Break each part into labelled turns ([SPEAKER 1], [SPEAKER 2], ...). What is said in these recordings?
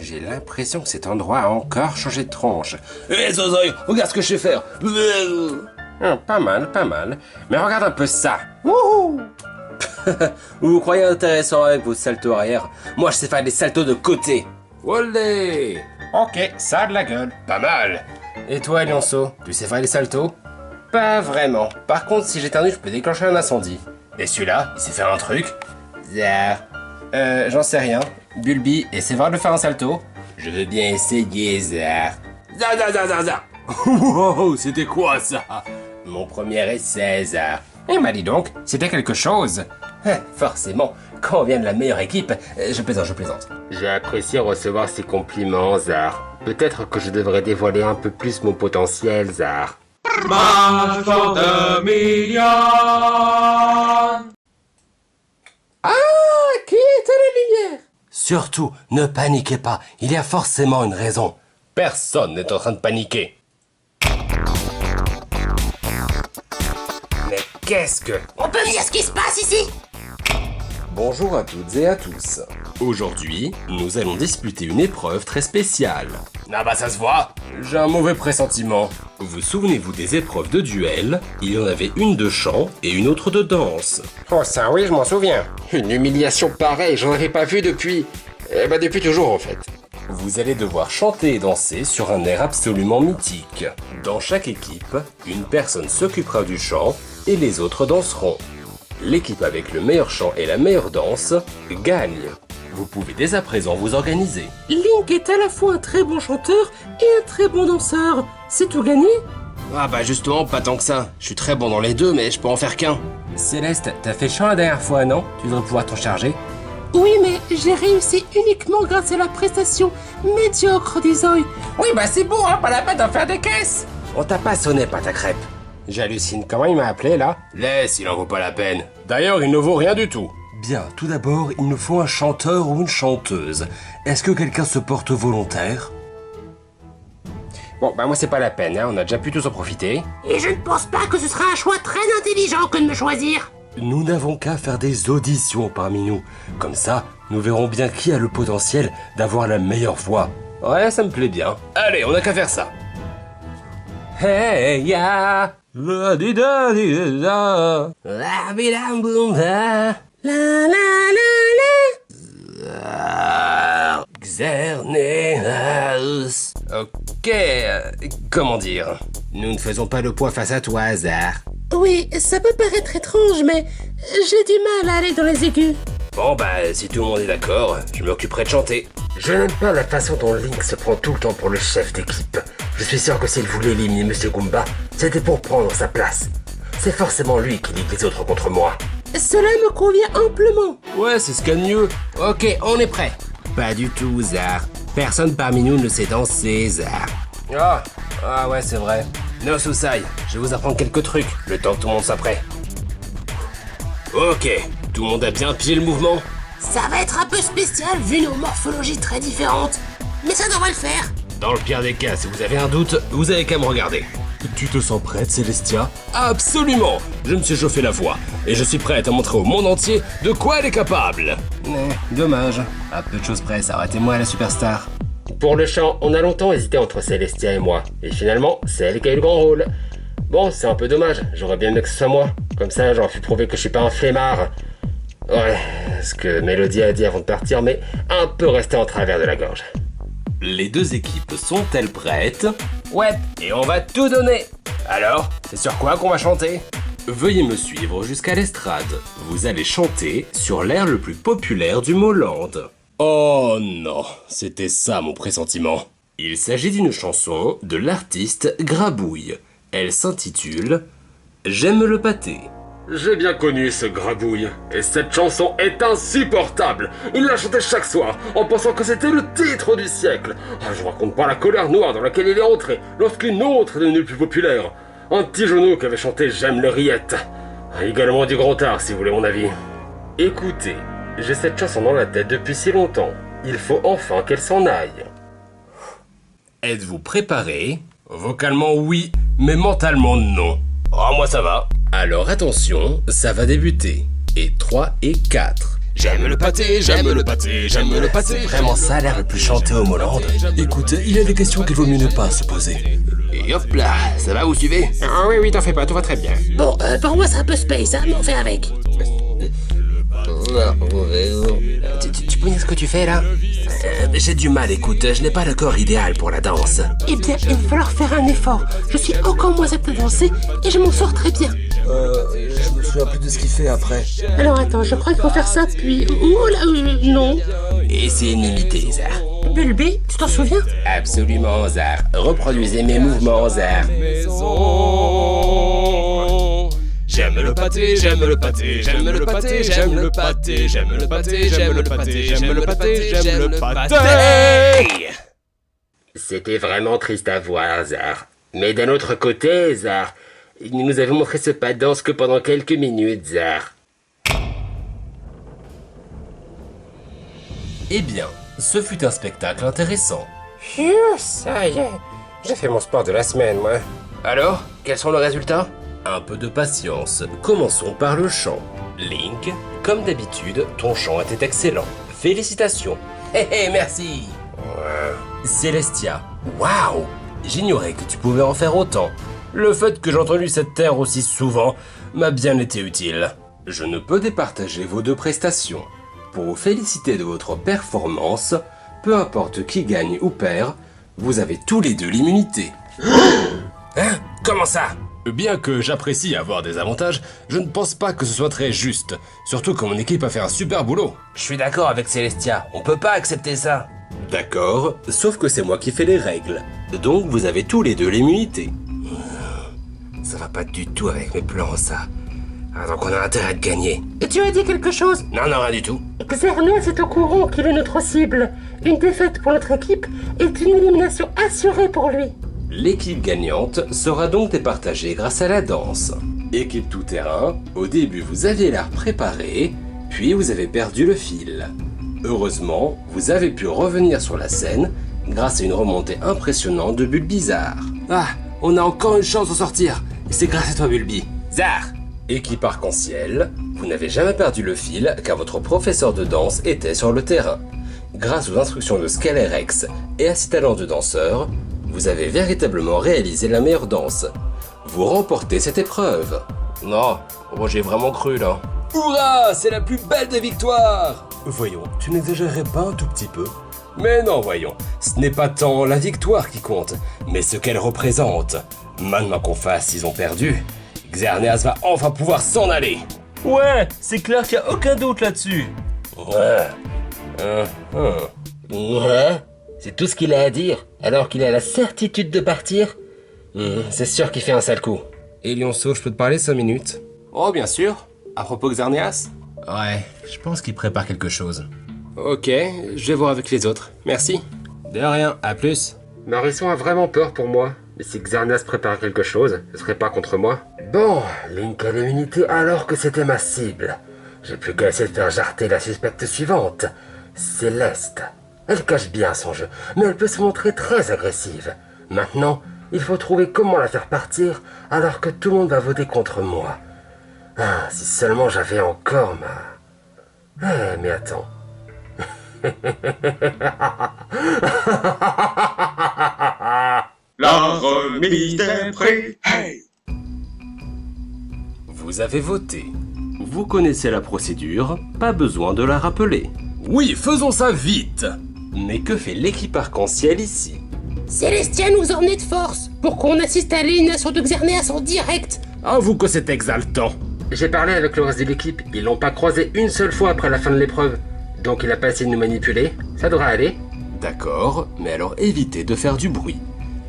[SPEAKER 1] J'ai l'impression que cet endroit a encore changé de tronche. Hé, Zozoï, regarde ce que je sais faire. Pas mal, pas mal. Mais regarde un peu ça. Wouhou. Vous vous croyez intéressant avec vos saltos arrière? Moi, je sais faire des saltos de côté. Olé.
[SPEAKER 2] Ok, ça a de la gueule.
[SPEAKER 1] Pas mal. Et toi, Lionceau, tu sais faire des saltos? Pas vraiment. Par contre, si j'éternue, je peux déclencher un incendie. Et celui-là, il sait faire un truc? J'en sais rien. Bulbi, essaie voir de faire un salto. Je veux bien essayer, Zar. Zar. Wow, c'était quoi ça? Mon premier essai, Zar.
[SPEAKER 2] Eh bah dis donc, c'était quelque chose.
[SPEAKER 1] Forcément, quand on vient de la meilleure équipe, je plaisante. J'ai apprécié recevoir ces compliments, Zar. Peut-être que je devrais dévoiler un peu plus mon potentiel, Zar.
[SPEAKER 3] Marche for the million.
[SPEAKER 1] Ah, qui est à la lumière? Surtout, ne paniquez pas, il y a forcément une raison. Personne n'est en train de paniquer. Mais qu'est-ce que...
[SPEAKER 4] On peut me dire ce qui se passe ici?
[SPEAKER 1] Bonjour à toutes et à tous. Aujourd'hui, nous allons disputer une épreuve très spéciale. Ah bah ça se voit. J'ai un mauvais pressentiment. Vous souvenez-vous des épreuves de duel? Il y en avait une de chant et une autre de danse.
[SPEAKER 2] Oh ça oui, je m'en souviens.
[SPEAKER 1] Une humiliation pareille, j'en avais pas vu depuis... depuis toujours en fait. Vous allez devoir chanter et danser sur un air absolument mythique. Dans chaque équipe, une personne s'occupera du chant et les autres danseront. L'équipe avec le meilleur chant et la meilleure danse gagne. Vous pouvez dès à présent vous organiser.
[SPEAKER 5] Link est à la fois un très bon chanteur et un très bon danseur. C'est tout gagné?
[SPEAKER 1] Ah bah justement, pas tant que ça. Je suis très bon dans les deux, mais je peux en faire qu'un. Céleste, t'as fait chant la dernière fois, non? Tu devrais pouvoir t'en charger.
[SPEAKER 5] Oui, mais j'ai réussi uniquement grâce à la prestation médiocre d'Izoï.
[SPEAKER 2] Oui bah c'est bon, hein, pas la peine d'en faire des caisses.
[SPEAKER 1] On t'a pas sonné, pas ta crêpe. J'hallucine, comment il m'a appelé là? Laisse, il en vaut pas la peine. D'ailleurs, il ne vaut rien du tout. Bien, tout d'abord, il nous faut un chanteur ou une chanteuse. Est-ce que quelqu'un se porte volontaire? Bon, bah moi c'est pas la peine, hein, on a déjà pu tous en profiter.
[SPEAKER 4] Et je ne pense pas que ce sera un choix très intelligent que de me choisir.
[SPEAKER 1] Nous n'avons qu'à faire des auditions parmi nous. Comme ça, nous verrons bien qui a le potentiel d'avoir la meilleure voix. Ouais, ça me plaît bien. Allez, on n'a qu'à faire ça. Hey ya, la di da di da, la bi da boum da, la Xerneas. Ok, comment dire? Nous ne faisons pas le poids face à toi, Zar.
[SPEAKER 5] Oui, ça peut paraître étrange, mais j'ai du mal à aller dans les aigus.
[SPEAKER 1] Bon bah, si tout le monde est d'accord, je m'occuperai de chanter. Je n'aime pas la façon dont Link se prend tout le temps pour le chef d'équipe. Je suis sûr que s'il voulait éliminer Monsieur Goomba, c'était pour prendre sa place. C'est forcément lui qui ligue les autres contre moi.
[SPEAKER 5] Cela me convient amplement.
[SPEAKER 1] Ouais, c'est ce qu'il y a de mieux. Ok, on est prêt. Pas du tout, Zar. Personne parmi nous ne sait danser, Zar. Ah ouais, c'est vrai. No Susai, je vais vous apprendre quelques trucs, le temps que tout le monde soit prêt. Ok, tout le monde a bien pillé le mouvement?
[SPEAKER 4] Ça va être un peu spécial vu nos morphologies très différentes. Mais ça devrait le faire.
[SPEAKER 1] Dans le pire des cas, si vous avez un doute, vous avez qu'à me regarder. Tu te sens prête, Célestia? Absolument! Je me suis chauffé la voix, et je suis prête à montrer au monde entier de quoi elle est capable. Dommage. À peu de choses près, ça aurait été moi la superstar. Pour le chant, on a longtemps hésité entre Célestia et moi, et finalement, c'est elle qui a eu le grand rôle. Bon, c'est un peu dommage, j'aurais bien aimé que ce soit moi. Comme ça, j'aurais pu prouver que je suis pas un flemmard. Ouais, ce que Mélodie a dit avant de partir, mais un peu resté en travers de la gorge. Les deux équipes sont-elles prêtes? Ouais, et on va tout donner. Alors, c'est sur quoi qu'on va chanter? Veuillez me suivre jusqu'à l'estrade. Vous allez chanter sur l'air le plus populaire du Moland. Oh non, c'était ça mon pressentiment. Il s'agit d'une chanson de l'artiste Grabouille. Elle s'intitule « J'aime le pâté ». J'ai bien connu ce Grabouille, et cette chanson est insupportable. Il la chantait chaque soir, en pensant que c'était le titre du siècle. Ah, je raconte pas la colère noire dans laquelle il est entré, lorsqu'une autre est devenue plus populaire. Un petit genou qui avait chanté « J'aime le rillette ». Également du gros art, si vous voulez mon avis. Écoutez, j'ai cette chanson dans la tête depuis si longtemps. Il faut enfin qu'elle s'en aille. Êtes-vous préparés? Vocalement oui, mais mentalement non. Oh, moi ça va. Alors attention, ça va débuter. Et 3 et 4. J'aime le pâté, j'aime le pâté, j'aime le pâté.
[SPEAKER 2] C'est vraiment ça l'air le plus chanté au Hollande.
[SPEAKER 1] Écoute, il y a des questions qu'il vaut mieux ne pas se poser. Et hop là, ça va, vous suivez?
[SPEAKER 2] Ah oui, oui, t'en fais pas, tout va très bien.
[SPEAKER 4] Bon, pour moi c'est un peu space, hein, mais on fait avec.
[SPEAKER 2] Tu peux me dire ce que tu fais là?
[SPEAKER 1] J'ai du mal, écoute, je n'ai pas le corps idéal pour la danse.
[SPEAKER 5] Eh bien, il va falloir faire un effort. Je suis encore moins apte à danser et je m'en sors très bien.
[SPEAKER 1] Je me souviens plus de ce qu'il fait après.
[SPEAKER 5] Alors attends, je crois qu'il faut faire ça, puis... Oh là, non.
[SPEAKER 1] Essayez de m'imiter, Zar.
[SPEAKER 5] Bulby, tu t'en souviens?
[SPEAKER 2] Absolument, Zar. Reproduisez mes mouvements, Zar.
[SPEAKER 1] J'aime le pâté, j'aime le pâté, j'aime le pâté, j'aime le pâté, j'aime le pâté, j'aime le pâté, j'aime le pâté, j'aime le pâté.
[SPEAKER 2] C'était vraiment triste à voir, Zar. Mais d'un autre côté, Zar, il nous avait montré ce pas de danse que pendant quelques minutes, Zar.
[SPEAKER 1] Eh bien, ce fut un spectacle intéressant.
[SPEAKER 2] Phew, ça y est. J'ai fait mon sport de la semaine, moi.
[SPEAKER 1] Alors, quels sont les résultats? Un peu de patience. Commençons par le chant. Link, comme d'habitude, ton chant était excellent. Félicitations. Hé merci. Célestia, waouh! J'ignorais que tu pouvais en faire autant. Le fait que j'ai entendu cette terre aussi souvent m'a bien été utile. Je ne peux départager vos deux prestations. Pour vous féliciter de votre performance, peu importe qui gagne ou perd, vous avez tous les deux l'immunité. Hein? Comment ça? Bien que j'apprécie avoir des avantages, je ne pense pas que ce soit très juste. Surtout que mon équipe a fait un super boulot.
[SPEAKER 2] Je suis d'accord avec Célestia. On peut pas accepter ça.
[SPEAKER 1] D'accord, sauf que c'est moi qui fais les règles. Donc vous avez tous les deux l'immunité.
[SPEAKER 2] Ça va pas du tout avec mes plans, ça. Ah, donc on a intérêt de gagner.
[SPEAKER 5] Et tu as dit quelque chose?
[SPEAKER 2] Non, non, rien du tout.
[SPEAKER 5] Xerneas est au courant qu'il est notre cible. Une défaite pour notre équipe est une élimination assurée pour lui.
[SPEAKER 1] L'équipe gagnante sera donc départagée grâce à la danse. Équipe tout-terrain, au début vous aviez l'air préparé, puis vous avez perdu le fil. Heureusement, vous avez pu revenir sur la scène grâce à une remontée impressionnante de Bulbizarre. Ah, on a encore une chance de sortir, et c'est grâce à toi Bulby.
[SPEAKER 2] Zar!
[SPEAKER 1] Équipe arc-en-ciel, vous n'avez jamais perdu le fil car votre professeur de danse était sur le terrain. Grâce aux instructions de Scalerex et à ses talents de danseur, vous avez véritablement réalisé la meilleure danse. Vous remportez cette épreuve.
[SPEAKER 2] Non, moi j'ai vraiment cru là.
[SPEAKER 1] Hurrah, c'est la plus belle des victoires! Voyons, tu n'exagérerais pas un tout petit peu? Mais non, voyons, ce n'est pas tant la victoire qui compte, mais ce qu'elle représente. Maintenant qu'on fasse, ils ont perdu. Xerneas va enfin pouvoir s'en aller. Ouais, c'est clair qu'il n'y a aucun doute là-dessus.
[SPEAKER 2] Ouais? C'est tout ce qu'il a à dire, alors qu'il a la certitude de partir? C'est sûr qu'il fait un sale coup.
[SPEAKER 1] Et Lionceau, je peux te parler 5 minutes?
[SPEAKER 2] Oh, bien sûr. À propos de Xerneas?
[SPEAKER 1] Ouais, je pense qu'il prépare quelque chose.
[SPEAKER 2] Ok, je vais voir avec les autres. Merci.
[SPEAKER 1] De rien, à plus.
[SPEAKER 2] Marisson a vraiment peur pour moi. Mais si Xerneas prépare quelque chose, ce serait pas contre moi. Bon, Link a l'immunité alors que c'était ma cible. J'ai plus qu'à essayer de faire jarter la suspecte suivante. Céleste. Elle cache bien son jeu, mais elle peut se montrer très agressive. Maintenant, il faut trouver comment la faire partir alors que tout le monde va voter contre moi. Ah, si seulement j'avais encore ma... mais attends.
[SPEAKER 3] La remise des prix. Hey!
[SPEAKER 1] Vous avez voté. Vous connaissez la procédure, pas besoin de la rappeler. Oui, faisons ça vite! Mais que fait l'équipe arc-en-ciel ici?
[SPEAKER 4] Célestia nous emmenait de force pour qu'on assiste à l'élimination de Xerneas en direct.
[SPEAKER 1] Avoue que c'est exaltant.
[SPEAKER 2] J'ai parlé avec le reste de l'équipe, ils l'ont pas croisé une seule fois après la fin de l'épreuve. Donc il a pas essayé de nous manipuler, ça devrait aller.
[SPEAKER 1] D'accord, mais alors évitez de faire du bruit.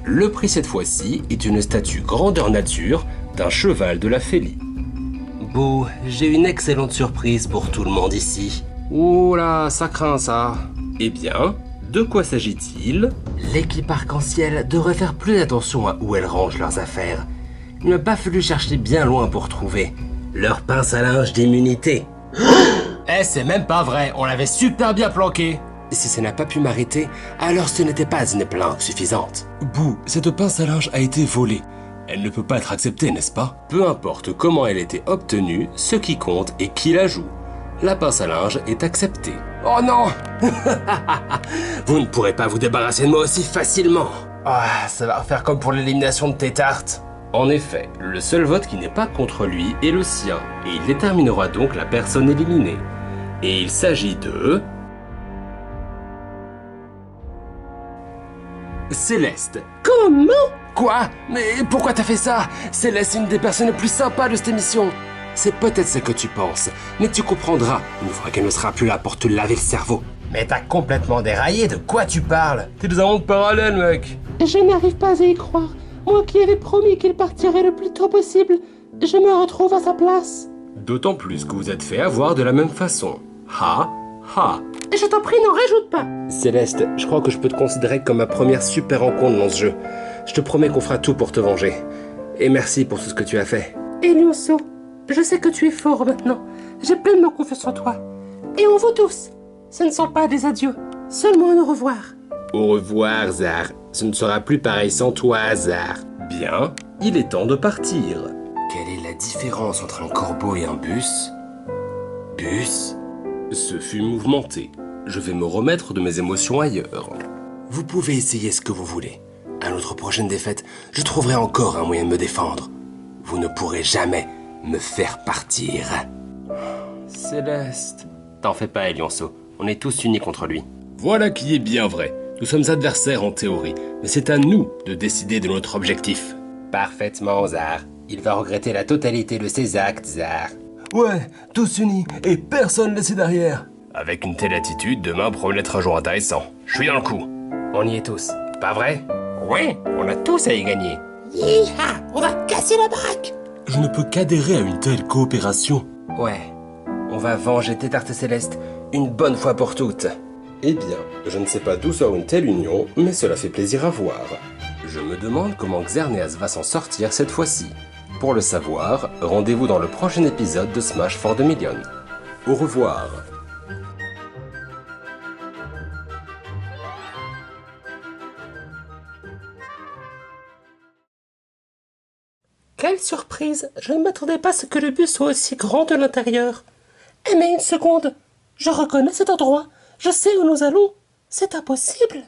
[SPEAKER 1] Le prix cette fois-ci est une statue grandeur nature d'un cheval de la Félie. Bouh, j'ai une excellente surprise pour tout le monde ici.
[SPEAKER 2] Ouh là, ça craint ça.
[SPEAKER 1] Eh bien, de quoi s'agit-il?
[SPEAKER 2] L'équipe arc-en-ciel devrait faire plus attention à où elle range leurs affaires. Il n'a pas fallu chercher bien loin pour trouver leur pince à linge d'immunité.
[SPEAKER 1] Eh, c'est même pas vrai, on l'avait super bien planqué.
[SPEAKER 2] Si ça n'a pas pu m'arrêter, alors ce n'était pas une planque suffisante.
[SPEAKER 1] Bouh, cette pince à linge a été volée. Elle ne peut pas être acceptée, n'est-ce pas? Peu importe comment elle a été obtenue, ce qui compte est qui la joue. la pince à linge est acceptée. Oh non! Vous ne pourrez pas vous débarrasser de moi aussi facilement. Ah, ça va faire comme pour l'élimination de tes tartes. En effet, le seul vote qui n'est pas contre lui est le sien, et il déterminera donc la personne éliminée. Et il s'agit de... Céleste.
[SPEAKER 4] Comment?
[SPEAKER 1] Quoi? Mais pourquoi t'as fait ça? Céleste est une des personnes les plus sympas de cette émission. C'est peut-être ce que tu penses, mais tu comprendras une fois qu'elle ne sera plus là pour te laver le cerveau.
[SPEAKER 2] Mais t'as complètement déraillé, de quoi tu parles?
[SPEAKER 1] T'es dans un monde parallèle, mec.
[SPEAKER 5] Je n'arrive pas à y croire. Moi qui avais promis qu'il partirait le plus tôt possible, je me retrouve à sa place.
[SPEAKER 1] D'autant plus que vous êtes fait avoir de la même façon. Ha, ha.
[SPEAKER 5] Je t'en prie, n'en rajoute pas.
[SPEAKER 1] Céleste, je crois que je peux te considérer comme ma première super rencontre dans ce jeu. Je te promets qu'on fera tout pour te venger. Et merci pour tout ce que tu as fait.
[SPEAKER 5] Elioso, je sais que tu es fort maintenant. J'ai pleinement confiance en toi. Et en vous tous. Ce ne sont pas des adieux, seulement un au revoir.
[SPEAKER 1] Au revoir, Zar. Ce ne sera plus pareil sans toi, Zar. Bien, il est temps de partir. Quelle est la différence entre un corbeau et un bus? Bus? Ce fut mouvementé. Je vais me remettre de mes émotions ailleurs. Vous pouvez essayer ce que vous voulez. À notre prochaine défaite, je trouverai encore un moyen de me défendre. Vous ne pourrez jamais me faire partir. Céleste. T'en fais pas, Elionso. On est tous unis contre lui. Voilà qui est bien vrai. Nous sommes adversaires en théorie, mais c'est à nous de décider de notre objectif. Parfaitement, Zar. Il va regretter la totalité de ses actes, Zar. Ouais, tous unis, et personne laissé derrière. Avec une telle attitude, demain promet d'être un jour intéressant. Je suis dans le coup. On y est tous, pas vrai? Oui, on a tous à y gagner.
[SPEAKER 4] Hi-ha, on va casser la baraque.
[SPEAKER 1] Je ne peux qu'adhérer à une telle coopération. Ouais, on va venger tes tartes célestes une bonne fois pour toutes. Eh bien, je ne sais pas d'où sort une telle union, mais cela fait plaisir à voir. Je me demande comment Xerneas va s'en sortir cette fois-ci. Pour le savoir, rendez-vous dans le prochain épisode de Smash for the Million. Au revoir.
[SPEAKER 5] Quelle surprise! Je ne m'attendais pas à ce que le bus soit aussi grand de l'intérieur. Eh mais une seconde! Je reconnais cet endroit. Je sais où nous allons. C'est impossible.